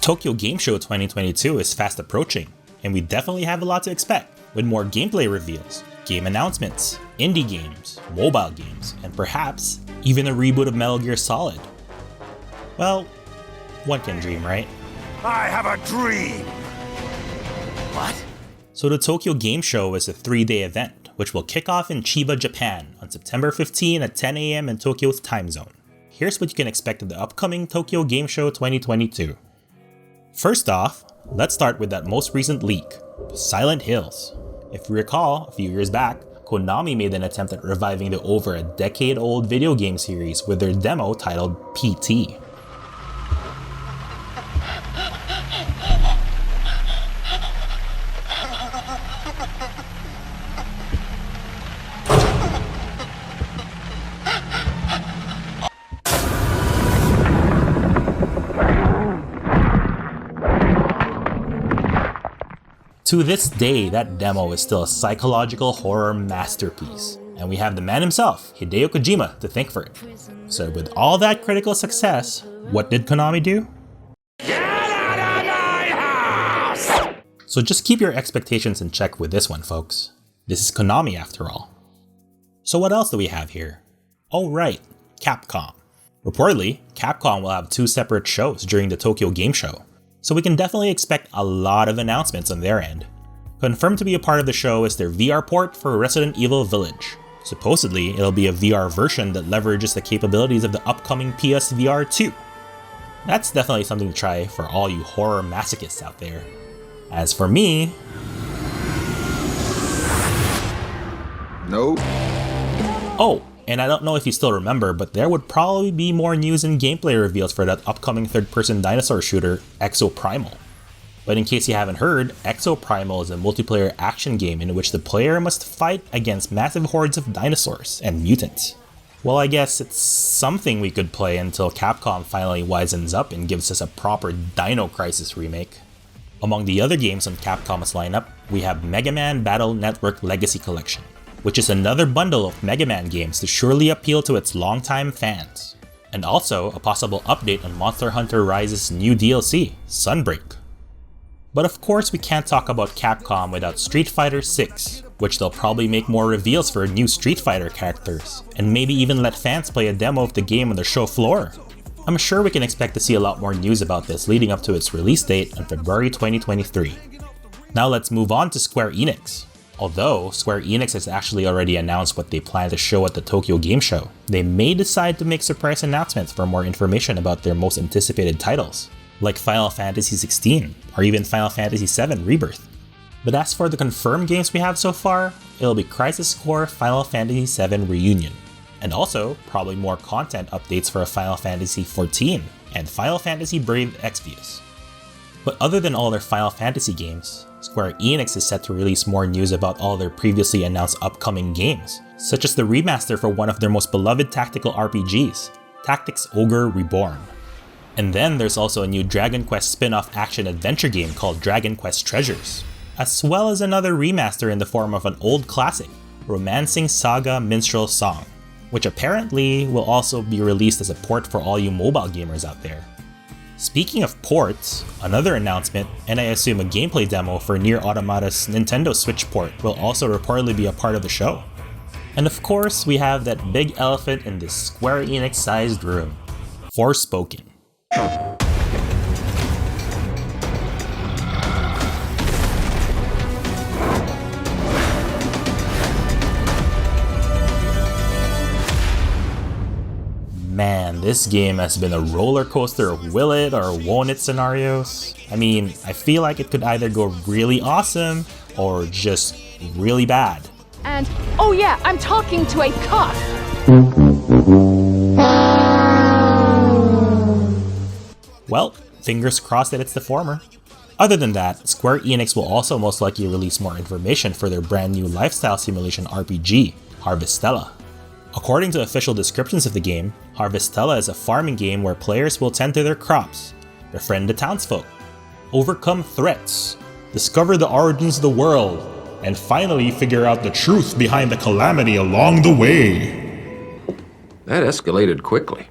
Tokyo Game Show 2022 is fast approaching, and we definitely have a lot to expect, with more gameplay reveals, game announcements, indie games, mobile games, and perhaps even a reboot of Metal Gear Solid. Well, one can dream, right? I have a dream! What? So the Tokyo Game Show is a 3-day event, which will kick off in Chiba, Japan on September 15 at 10 AM in Tokyo's time zone. Here's what you can expect of the upcoming Tokyo Game Show 2022. First off, let's start with that most recent leak, Silent Hills. If you recall, a few years back, Konami made an attempt at reviving the over a decade-old video game series with their demo titled PT. To this day, that demo is still a psychological horror masterpiece, and we have the man himself, Hideo Kojima, to thank for it. So with all that critical success, what did Konami do? Get out of my house! So just keep your expectations in check with this one, folks. This is Konami after all. So what else do we have here? Oh right, Capcom. Reportedly, Capcom will have 2 separate shows during the Tokyo Game Show, so we can definitely expect a lot of announcements on their end. Confirmed to be a part of the show is their VR port for Resident Evil Village. Supposedly, it'll be a VR version that leverages the capabilities of the upcoming PSVR 2. That's definitely something to try for all you horror masochists out there. As for me... Nope. Oh, and I don't know if you still remember, but there would probably be more news and gameplay reveals for that upcoming third-person dinosaur shooter, Exoprimal. But in case you haven't heard, Exoprimal is a multiplayer action game in which the player must fight against massive hordes of dinosaurs and mutants. Well, I guess it's something we could play until Capcom finally wisens up and gives us a proper Dino Crisis remake. Among the other games on Capcom's lineup, we have Megaman Battle Network Legacy Collection, which is another bundle of Mega Man games to surely appeal to its longtime fans. And also a possible update on Monster Hunter Rise's new DLC, Sunbreak. But of course we can't talk about Capcom without Street Fighter 6, which they'll probably make more reveals for new Street Fighter characters, and maybe even let fans play a demo of the game on the show floor. I'm sure we can expect to see a lot more news about this leading up to its release date on February 2023. Now let's move on to Square Enix. Although Square Enix has actually already announced what they plan to show at the Tokyo Game Show, they may decide to make surprise announcements for more information about their most anticipated titles, like Final Fantasy XVI or even Final Fantasy VII Rebirth. But as for the confirmed games we have so far, it'll be Crisis Core Final Fantasy VII Reunion, and also probably more content updates for Final Fantasy XIV and Final Fantasy Brave Exvius. But other than all their Final Fantasy games, Square Enix is set to release more news about all their previously announced upcoming games, such as the remaster for one of their most beloved tactical RPGs, Tactics Ogre Reborn. And then there's also a new Dragon Quest spin-off action-adventure game called Dragon Quest Treasures, as well as another remaster in the form of an old classic, Romancing Saga Minstrel Song, which apparently will also be released as a port for all you mobile gamers out there. Speaking of ports, another announcement, and I assume a gameplay demo for Nier Automata's Nintendo Switch port will also reportedly be a part of the show. And of course, we have that big elephant in this Square Enix-sized room, Forspoken. Man, this game has been a roller coaster of will it or won't it scenarios. I mean, I feel like it could either go really awesome or just really bad. And, oh yeah, I'm talking to a cop! Well, fingers crossed that it's the former. Other than that, Square Enix will also most likely release more information for their brand new lifestyle simulation RPG, Harvestella. According to official descriptions of the game, Harvestella is a farming game where players will tend to their crops, befriend the townsfolk, overcome threats, discover the origins of the world, and finally figure out the truth behind the calamity along the way. That escalated quickly.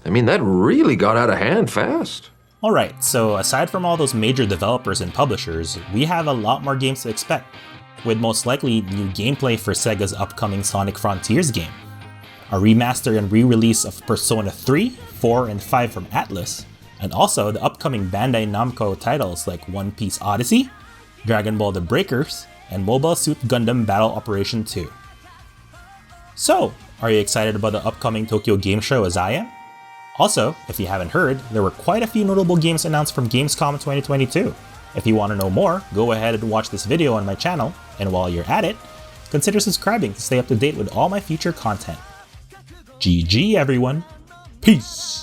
I mean, that really got out of hand fast. Alright, so aside from all those major developers and publishers, we have a lot more games to expect, with most likely new gameplay for Sega's upcoming Sonic Frontiers game, a remaster and re-release of Persona 3, 4, and 5 from Atlus, and also the upcoming Bandai Namco titles like One Piece Odyssey, Dragon Ball The Breakers, and Mobile Suit Gundam Battle Operation 2. So, are you excited about the upcoming Tokyo Game Show as I am? Also, if you haven't heard, there were quite a few notable games announced from Gamescom 2022. If you want to know more, go ahead and watch this video on my channel, and while you're at it, consider subscribing to stay up to date with all my future content. GG everyone, peace!